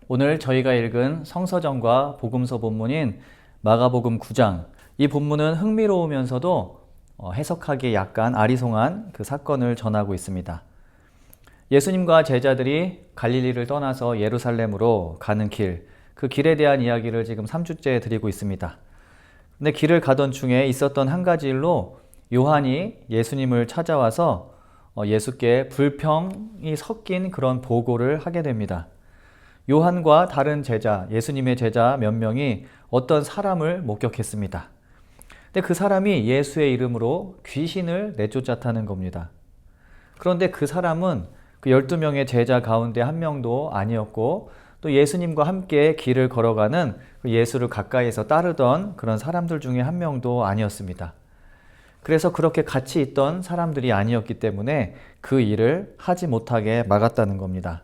오늘 저희가 읽은 성서전과 복음서 본문인 마가복음 9장, 이 본문은 흥미로우면서도 해석하기에 약간 아리송한 그 사건을 전하고 있습니다. 예수님과 제자들이 갈릴리를 떠나서 예루살렘으로 가는 길, 그 길에 대한 이야기를 지금 3주째 드리고 있습니다. 근데 길을 가던 중에 있었던 한 가지 일로 요한이 예수님을 찾아와서 예수께 불평이 섞인 그런 보고를 하게 됩니다. 요한과 다른 제자, 예수님의 제자 몇 명이 어떤 사람을 목격했습니다. 근데 그 사람이 예수의 이름으로 귀신을 내쫓았다는 겁니다. 그런데 그 사람은 그 12명의 제자 가운데 한 명도 아니었고, 또 예수님과 함께 길을 걸어가는 그 예수를 가까이에서 따르던 그런 사람들 중에 한 명도 아니었습니다. 그래서 그렇게 같이 있던 사람들이 아니었기 때문에 그 일을 하지 못하게 막았다는 겁니다.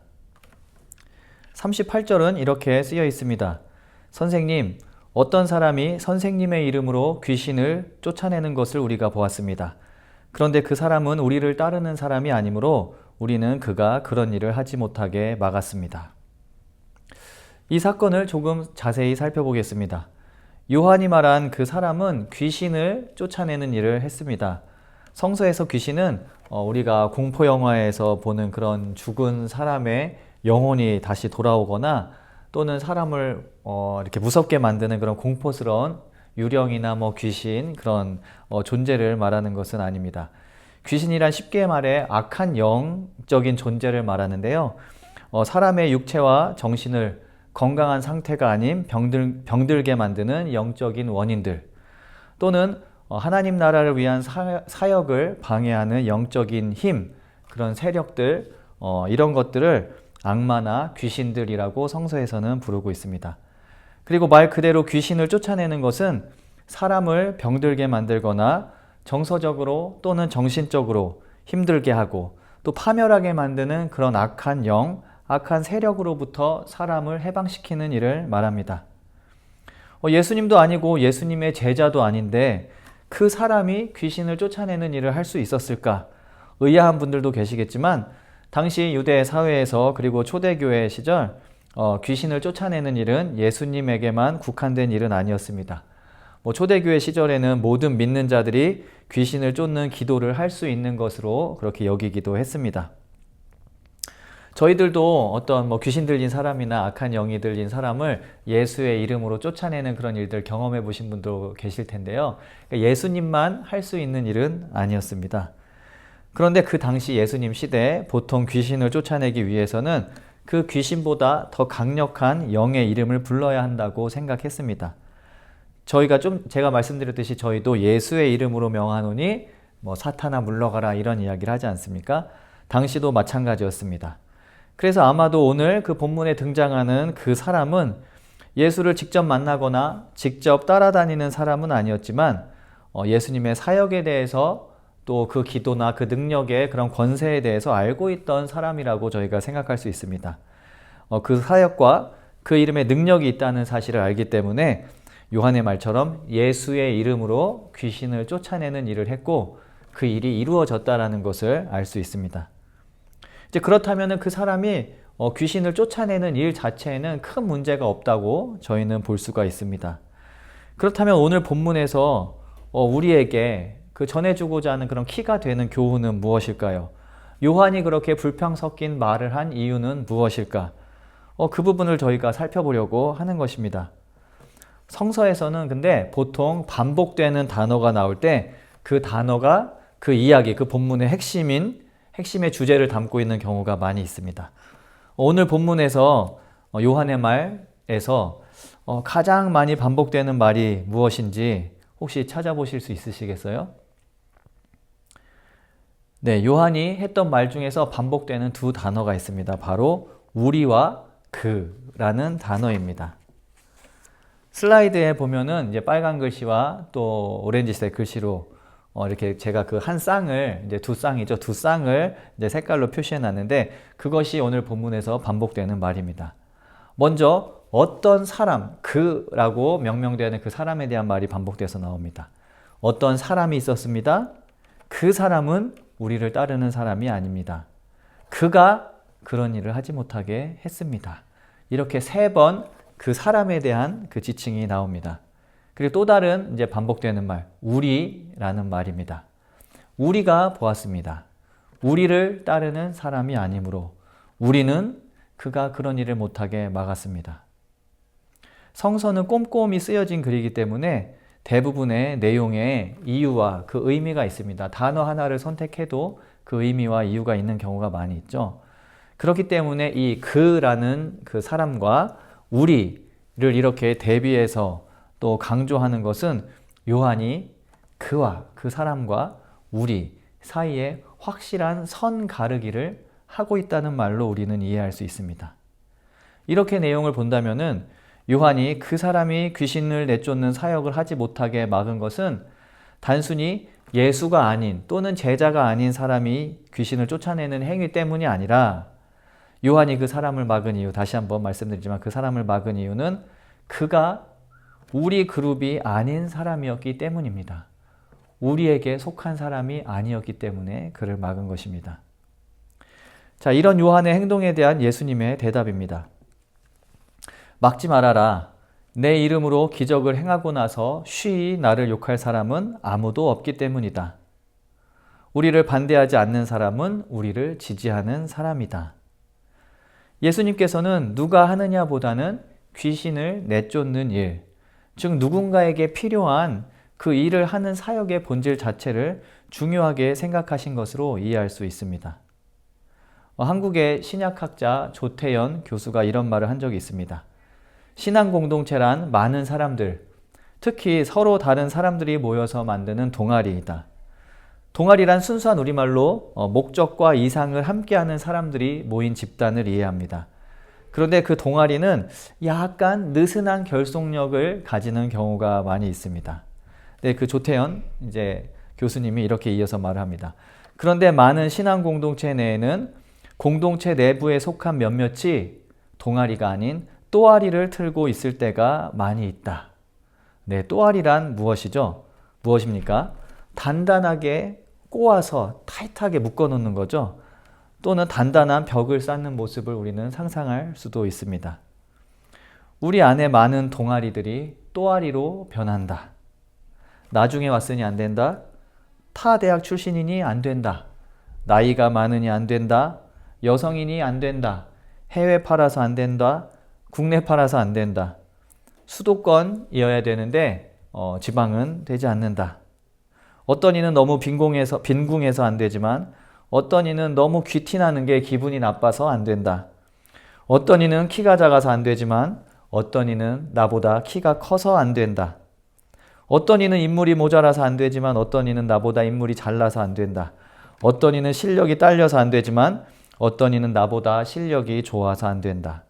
38절은 이렇게 쓰여 있습니다. 선생님, 어떤 사람이 선생님의 이름으로 귀신을 쫓아내는 것을 우리가 보았습니다. 그런데 그 사람은 우리를 따르는 사람이 아니므로 우리는 그가 그런 일을 하지 못하게 막았습니다. 이 사건을 조금 자세히 살펴보겠습니다. 요한이 말한 그 사람은 귀신을 쫓아내는 일을 했습니다. 성서에서 귀신은 우리가 공포 영화에서 보는 그런 죽은 사람의 영혼이 다시 돌아오거나 또는 사람을 이렇게 무섭게 만드는 그런 공포스러운 유령이나 귀신 그런 존재를 말하는 것은 아닙니다. 귀신이란 쉽게 말해 악한 영적인 존재를 말하는데요. 사람의 육체와 정신을 건강한 상태가 아닌 병들게 만드는 영적인 원인들, 또는 하나님 나라를 위한 사역을 방해하는 영적인 힘, 그런 세력들, 이런 것들을 악마나 귀신들이라고 성서에서는 부르고 있습니다. 그리고 말 그대로 귀신을 쫓아내는 것은 사람을 병들게 만들거나 정서적으로 또는 정신적으로 힘들게 하고 또 파멸하게 만드는 그런 악한 영, 악한 세력으로부터 사람을 해방시키는 일을 말합니다. 예수님도 아니고 예수님의 제자도 아닌데 그 사람이 귀신을 쫓아내는 일을 할 수 있었을까? 의아한 분들도 계시겠지만 당시 유대 사회에서 그리고 초대교회 시절 귀신을 쫓아내는 일은 예수님에게만 국한된 일은 아니었습니다. 초대교회 시절에는 모든 믿는 자들이 귀신을 쫓는 기도를 할 수 있는 것으로 그렇게 여기기도 했습니다. 저희들도 어떤 귀신 들린 사람이나 악한 영이 들린 사람을 예수의 이름으로 쫓아내는 그런 일들 경험해 보신 분도 계실 텐데요. 그러니까 예수님만 할 수 있는 일은 아니었습니다. 그런데 그 당시 예수님 시대에 보통 귀신을 쫓아내기 위해서는 그 귀신보다 더 강력한 영의 이름을 불러야 한다고 생각했습니다. 제가 말씀드렸듯이 저희도 예수의 이름으로 명하노니 사탄아 물러가라 이런 이야기를 하지 않습니까? 당시도 마찬가지였습니다. 그래서 아마도 오늘 그 본문에 등장하는 그 사람은 예수를 직접 만나거나 직접 따라다니는 사람은 아니었지만 예수님의 사역에 대해서 또 그 기도나 그 능력의 그런 권세에 대해서 알고 있던 사람이라고 저희가 생각할 수 있습니다. 그 사역과 그 이름에 능력이 있다는 사실을 알기 때문에 요한의 말처럼 예수의 이름으로 귀신을 쫓아내는 일을 했고 그 일이 이루어졌다는 것을 알 수 있습니다. 이제 그렇다면 그 사람이 귀신을 쫓아내는 일 자체에는 큰 문제가 없다고 저희는 볼 수가 있습니다. 그렇다면 오늘 본문에서 우리에게 그 전해주고자 하는 그런 키가 되는 교훈은 무엇일까요? 요한이 그렇게 불평 섞인 말을 한 이유는 무엇일까? 그 부분을 저희가 살펴보려고 하는 것입니다. 성서에서는 근데 보통 반복되는 단어가 나올 때 그 단어가 그 이야기, 그 본문의 핵심의 주제를 담고 있는 경우가 많이 있습니다. 오늘 본문에서 요한의 말에서 가장 많이 반복되는 말이 무엇인지 혹시 찾아보실 수 있으시겠어요? 네, 요한이 했던 말 중에서 반복되는 두 단어가 있습니다. 바로 우리와 그라는 단어입니다. 슬라이드에 보면은 이제 빨간 글씨와 또 오렌지색 글씨로 이렇게 제가 그 한 쌍을 이제 두 쌍이죠. 두 쌍을 이제 색깔로 표시해 놨는데 그것이 오늘 본문에서 반복되는 말입니다. 먼저 어떤 사람, 그라고 명명되는 그 사람에 대한 말이 반복돼서 나옵니다. 어떤 사람이 있었습니다. 그 사람은 우리를 따르는 사람이 아닙니다. 그가 그런 일을 하지 못하게 했습니다. 이렇게 3번 그 사람에 대한 그 지칭이 나옵니다. 그리고 또 다른 이제 반복되는 말, 우리라는 말입니다. 우리가 보았습니다. 우리를 따르는 사람이 아니므로 우리는 그가 그런 일을 못하게 막았습니다. 성서는 꼼꼼히 쓰여진 글이기 때문에 대부분의 내용에 이유와 그 의미가 있습니다. 단어 하나를 선택해도 그 의미와 이유가 있는 경우가 많이 있죠. 그렇기 때문에 이 그라는 그 사람과 우리를 이렇게 대비해서 또 강조하는 것은 요한이 그와 그 사람과 우리 사이에 확실한 선 가르기를 하고 있다는 말로 우리는 이해할 수 있습니다. 이렇게 내용을 본다면은 요한이 그 사람이 귀신을 내쫓는 사역을 하지 못하게 막은 것은 단순히 예수가 아닌 또는 제자가 아닌 사람이 귀신을 쫓아내는 행위 때문이 아니라 요한이 그 사람을 막은 이유, 다시 한번 말씀드리지만 그 사람을 막은 이유는 그가 우리 그룹이 아닌 사람이었기 때문입니다. 우리에게 속한 사람이 아니었기 때문에 그를 막은 것입니다. 자, 이런 요한의 행동에 대한 예수님의 대답입니다. 막지 말아라. 내 이름으로 기적을 행하고 나서 쉬이 나를 욕할 사람은 아무도 없기 때문이다. 우리를 반대하지 않는 사람은 우리를 지지하는 사람이다. 예수님께서는 누가 하느냐보다는 귀신을 내쫓는 일, 즉 누군가에게 필요한 그 일을 하는 사역의 본질 자체를 중요하게 생각하신 것으로 이해할 수 있습니다. 한국의 신약학자 조태연 교수가 이런 말을 한 적이 있습니다. 신앙 공동체란 많은 사람들, 특히 서로 다른 사람들이 모여서 만드는 동아리이다. 동아리란 순수한 우리말로 목적과 이상을 함께하는 사람들이 모인 집단을 이해합니다. 그런데 그 동아리는 약간 느슨한 결속력을 가지는 경우가 많이 있습니다. 네, 그 조태현 교수님이 이렇게 이어서 말을 합니다. 그런데 많은 신앙 공동체 내에는 공동체 내부에 속한 몇몇이 동아리가 아닌 또아리를 틀고 있을 때가 많이 있다. 네, 또아리란 무엇이죠? 무엇입니까? 단단하게 꼬아서 타이트하게 묶어놓는 거죠. 또는 단단한 벽을 쌓는 모습을 우리는 상상할 수도 있습니다. 우리 안에 많은 동아리들이 또아리로 변한다. 나중에 왔으니 안 된다. 타 대학 출신이니 안 된다. 나이가 많으니 안 된다. 여성이니 안 된다. 해외 팔아서 안 된다. 국내 팔아서 안 된다. 수도권이어야 되는데 지방은 되지 않는다. 어떤 이는 너무 빈궁해서 안 되지만 어떤 이는 너무 귀티나는 게 기분이 나빠서 안 된다. 어떤 이는 키가 작아서 안 되지만 어떤 이는 나보다 키가 커서 안 된다. 어떤 이는 인물이 모자라서 안 되지만 어떤 이는 나보다 인물이 잘나서 안 된다. 어떤 이는 실력이 딸려서 안 되지만 어떤 이는 나보다 실력이 좋아서 안 된다.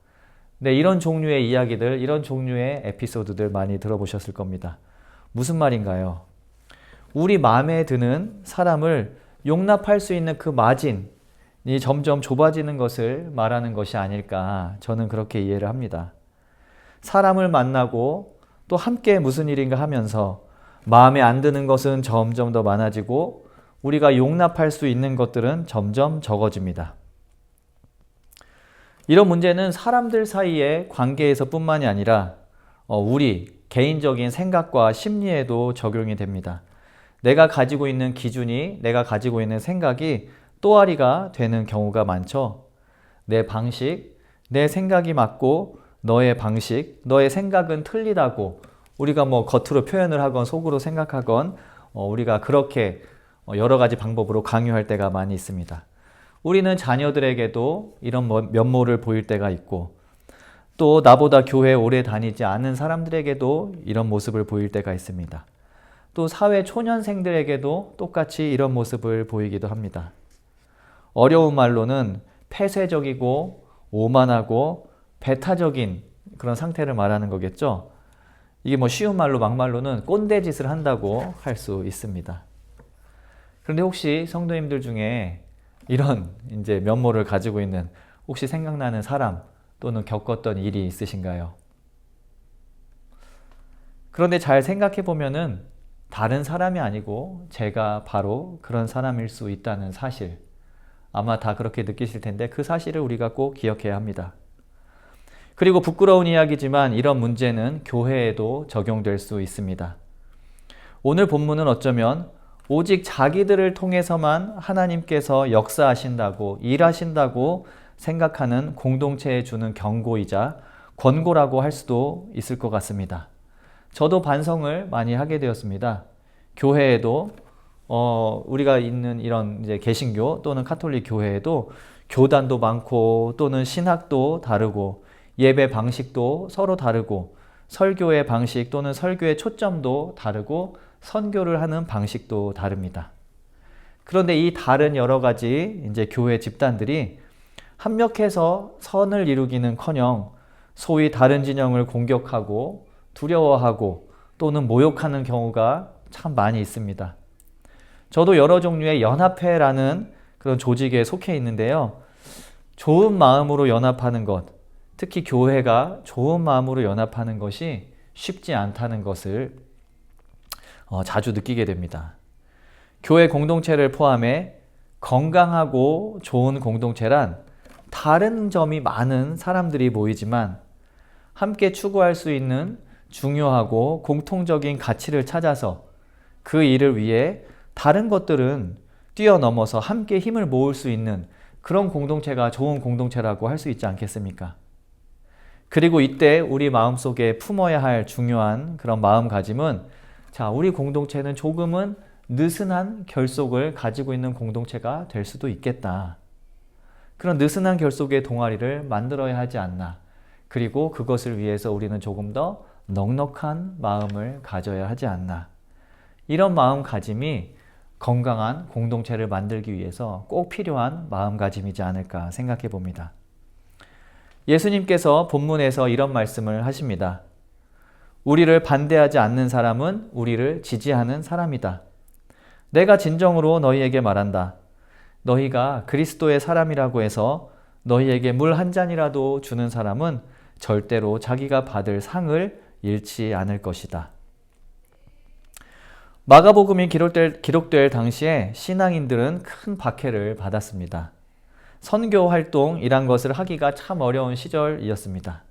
네, 이런 종류의 이야기들, 이런 종류의 에피소드들 많이 들어보셨을 겁니다. 무슨 말인가요? 우리 마음에 드는 사람을 용납할 수 있는 그 마진이 점점 좁아지는 것을 말하는 것이 아닐까, 저는 그렇게 이해를 합니다. 사람을 만나고 또 함께 무슨 일인가 하면서 마음에 안 드는 것은 점점 더 많아지고 우리가 용납할 수 있는 것들은 점점 적어집니다. 이런 문제는 사람들 사이의 관계에서 뿐만이 아니라 우리 개인적인 생각과 심리에도 적용이 됩니다. 내가 가지고 있는 기준이, 내가 가지고 있는 생각이 또아리가 되는 경우가 많죠. 내 방식, 내 생각이 맞고 너의 방식, 너의 생각은 틀리다고 우리가 겉으로 표현을 하건 속으로 생각하건 우리가 그렇게 여러 가지 방법으로 강요할 때가 많이 있습니다. 우리는 자녀들에게도 이런 면모를 보일 때가 있고 또 나보다 교회 오래 다니지 않은 사람들에게도 이런 모습을 보일 때가 있습니다. 또 사회 초년생들에게도 똑같이 이런 모습을 보이기도 합니다. 어려운 말로는 폐쇄적이고 오만하고 배타적인 그런 상태를 말하는 거겠죠. 이게 쉬운 말로 막말로는 꼰대짓을 한다고 할 수 있습니다. 그런데 혹시 성도님들 중에 이런 면모를 가지고 있는 혹시 생각나는 사람 또는 겪었던 일이 있으신가요? 그런데 잘 생각해 보면은 다른 사람이 아니고 제가 바로 그런 사람일 수 있다는 사실, 아마 다 그렇게 느끼실 텐데 그 사실을 우리가 꼭 기억해야 합니다. 그리고 부끄러운 이야기지만 이런 문제는 교회에도 적용될 수 있습니다. 오늘 본문은 어쩌면 오직 자기들을 통해서만 하나님께서 역사하신다고, 일하신다고 생각하는 공동체에 주는 경고이자 권고라고 할 수도 있을 것 같습니다. 저도 반성을 많이 하게 되었습니다. 교회에도 우리가 있는 이런 이제 개신교 또는 카톨릭 교회에도 교단도 많고 또는 신학도 다르고 예배 방식도 서로 다르고 설교의 방식 또는 설교의 초점도 다르고 선교를 하는 방식도 다릅니다. 그런데 이 다른 여러 가지 이제 교회 집단들이 합력해서 선을 이루기는커녕 소위 다른 진영을 공격하고 두려워하고 또는 모욕하는 경우가 참 많이 있습니다. 저도 여러 종류의 연합회라는 그런 조직에 속해 있는데요. 좋은 마음으로 연합하는 것, 특히 교회가 좋은 마음으로 연합하는 것이 쉽지 않다는 것을 자주 느끼게 됩니다. 교회 공동체를 포함해 건강하고 좋은 공동체란 다른 점이 많은 사람들이 모이지만 함께 추구할 수 있는 중요하고 공통적인 가치를 찾아서 그 일을 위해 다른 것들은 뛰어넘어서 함께 힘을 모을 수 있는 그런 공동체가 좋은 공동체라고 할 수 있지 않겠습니까? 그리고 이때 우리 마음속에 품어야 할 중요한 그런 마음가짐은 우리 공동체는 조금은 느슨한 결속을 가지고 있는 공동체가 될 수도 있겠다. 그런 느슨한 결속의 동아리를 만들어야 하지 않나. 그리고 그것을 위해서 우리는 조금 더 넉넉한 마음을 가져야 하지 않나. 이런 마음가짐이 건강한 공동체를 만들기 위해서 꼭 필요한 마음가짐이지 않을까 생각해 봅니다. 예수님께서 본문에서 이런 말씀을 하십니다. 우리를 반대하지 않는 사람은 우리를 지지하는 사람이다. 내가 진정으로 너희에게 말한다. 너희가 그리스도의 사람이라고 해서 너희에게 물 한 잔이라도 주는 사람은 절대로 자기가 받을 상을 잃지 않을 것이다. 마가복음이 기록될 당시에 신앙인들은 큰 박해를 받았습니다. 선교 활동이란 것을 하기가 참 어려운 시절이었습니다.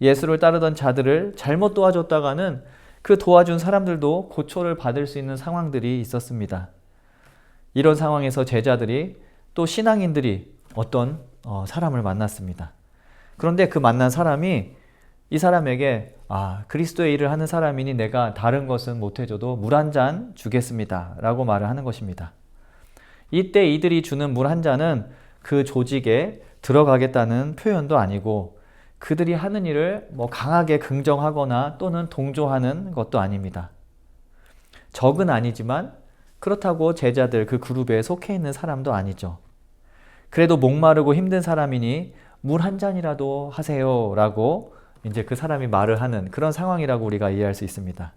예수를 따르던 자들을 잘못 도와줬다가는 그 도와준 사람들도 고초를 받을 수 있는 상황들이 있었습니다. 이런 상황에서 제자들이 또 신앙인들이 어떤 사람을 만났습니다. 그런데 그 만난 사람이 이 사람에게 그리스도의 일을 하는 사람이니 내가 다른 것은 못해줘도 물 한 잔 주겠습니다 라고 말을 하는 것입니다. 이때 이들이 주는 물 한 잔은 그 조직에 들어가겠다는 표현도 아니고 그들이 하는 일을 강하게 긍정하거나 또는 동조하는 것도 아닙니다. 적은 아니지만 그렇다고 제자들 그 그룹에 속해 있는 사람도 아니죠. 그래도 목마르고 힘든 사람이니 물 한 잔이라도 하세요 라고 이제 그 사람이 말을 하는 그런 상황이라고 우리가 이해할 수 있습니다.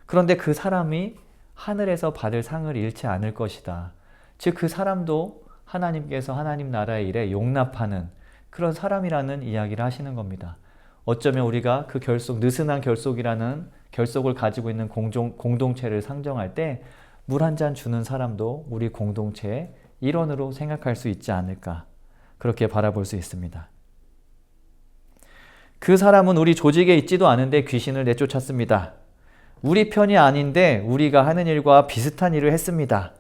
그런데 그 사람이 하늘에서 받을 상을 잃지 않을 것이다. 즉 그 사람도 하나님께서 하나님 나라의 일에 용납하는 그런 사람이라는 이야기를 하시는 겁니다. 어쩌면 우리가 그 느슨한 결속이라는 결속을 가지고 있는 공동체를 상정할 때 물 한 잔 주는 사람도 우리 공동체의 일원으로 생각할 수 있지 않을까 그렇게 바라볼 수 있습니다. 그 사람은 우리 조직에 있지도 않은데 귀신을 내쫓았습니다. 우리 편이 아닌데 우리가 하는 일과 비슷한 일을 했습니다.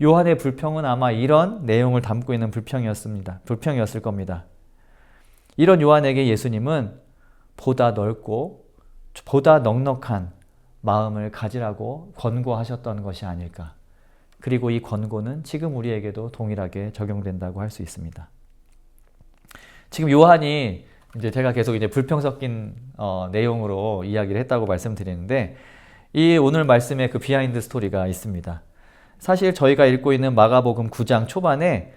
요한의 불평은 아마 이런 내용을 담고 있는 불평이었을 겁니다. 이런 요한에게 예수님은 보다 넓고 보다 넉넉한 마음을 가지라고 권고하셨던 것이 아닐까. 그리고 이 권고는 지금 우리에게도 동일하게 적용된다고 할 수 있습니다. 지금 요한이 이제 제가 계속 이제 불평 섞인 내용으로 이야기를 했다고 말씀드리는데 이 오늘 말씀에 그 비하인드 스토리가 있습니다. 사실 저희가 읽고 있는 마가복음 9장 초반에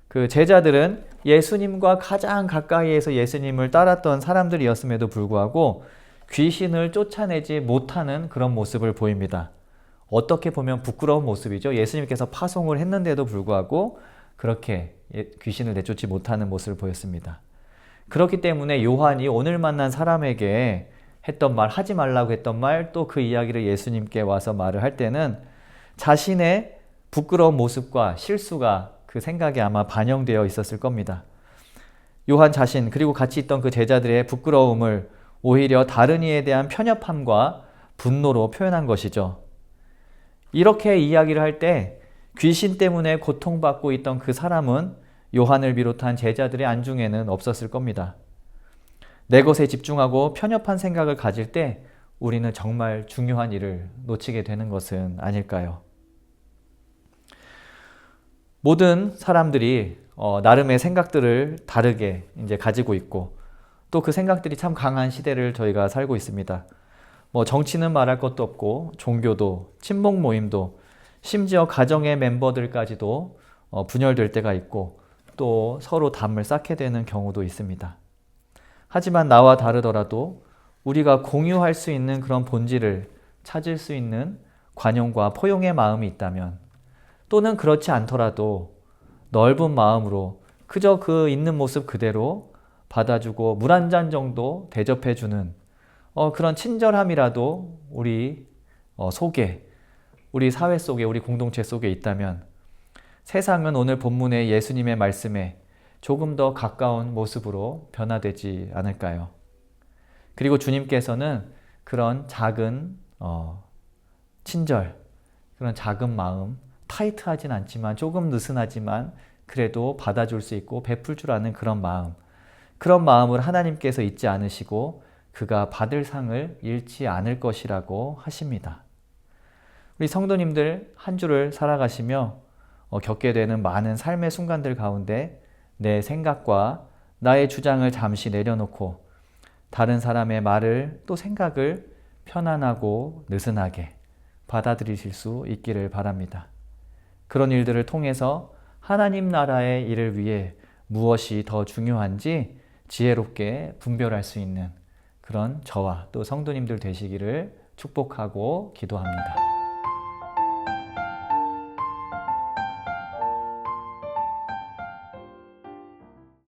그 제자들은 예수님과 가장 가까이에서 예수님을 따랐던 사람들이었음에도 불구하고 귀신을 쫓아내지 못하는 그런 모습을 보입니다. 어떻게 보면 부끄러운 모습이죠. 예수님께서 파송을 했는데도 불구하고 그렇게 귀신을 내쫓지 못하는 모습을 보였습니다. 그렇기 때문에 요한이 오늘 만난 사람에게 했던 말, 하지 말라고 했던 말, 또 그 이야기를 예수님께 와서 말을 할 때는 자신의 부끄러운 모습과 실수가 그 생각에 아마 반영되어 있었을 겁니다. 요한 자신 그리고 같이 있던 그 제자들의 부끄러움을 오히려 다른 이에 대한 편협함과 분노로 표현한 것이죠. 이렇게 이야기를 할 때 귀신 때문에 고통받고 있던 그 사람은 요한을 비롯한 제자들의 안중에는 없었을 겁니다. 내 것에 집중하고 편협한 생각을 가질 때 우리는 정말 중요한 일을 놓치게 되는 것은 아닐까요? 모든 사람들이 나름의 생각들을 다르게 이제 가지고 있고 또 그 생각들이 참 강한 시대를 저희가 살고 있습니다. 정치는 말할 것도 없고 종교도 친목 모임도 심지어 가정의 멤버들까지도 분열될 때가 있고 또 서로 담을 쌓게 되는 경우도 있습니다. 하지만 나와 다르더라도 우리가 공유할 수 있는 그런 본질을 찾을 수 있는 관용과 포용의 마음이 있다면 또는 그렇지 않더라도 넓은 마음으로 그저 그 있는 모습 그대로 받아주고 물 한 잔 정도 대접해주는 그런 친절함이라도 우리 속에, 우리 사회 속에, 우리 공동체 속에 있다면 세상은 오늘 본문의 예수님의 말씀에 조금 더 가까운 모습으로 변화되지 않을까요? 그리고 주님께서는 그런 작은 친절, 그런 작은 마음, 타이트하진 않지만 조금 느슨하지만 그래도 받아줄 수 있고 베풀 줄 아는 그런 마음을 하나님께서 잊지 않으시고 그가 받을 상을 잃지 않을 것이라고 하십니다. 우리 성도님들 한 주를 살아가시며 겪게 되는 많은 삶의 순간들 가운데 내 생각과 나의 주장을 잠시 내려놓고 다른 사람의 말을 또 생각을 편안하고 느슨하게 받아들이실 수 있기를 바랍니다. 그런 일들을 통해서 하나님 나라의 일을 위해 무엇이 더 중요한지 지혜롭게 분별할 수 있는 그런 저와 또 성도님들 되시기를 축복하고 기도합니다.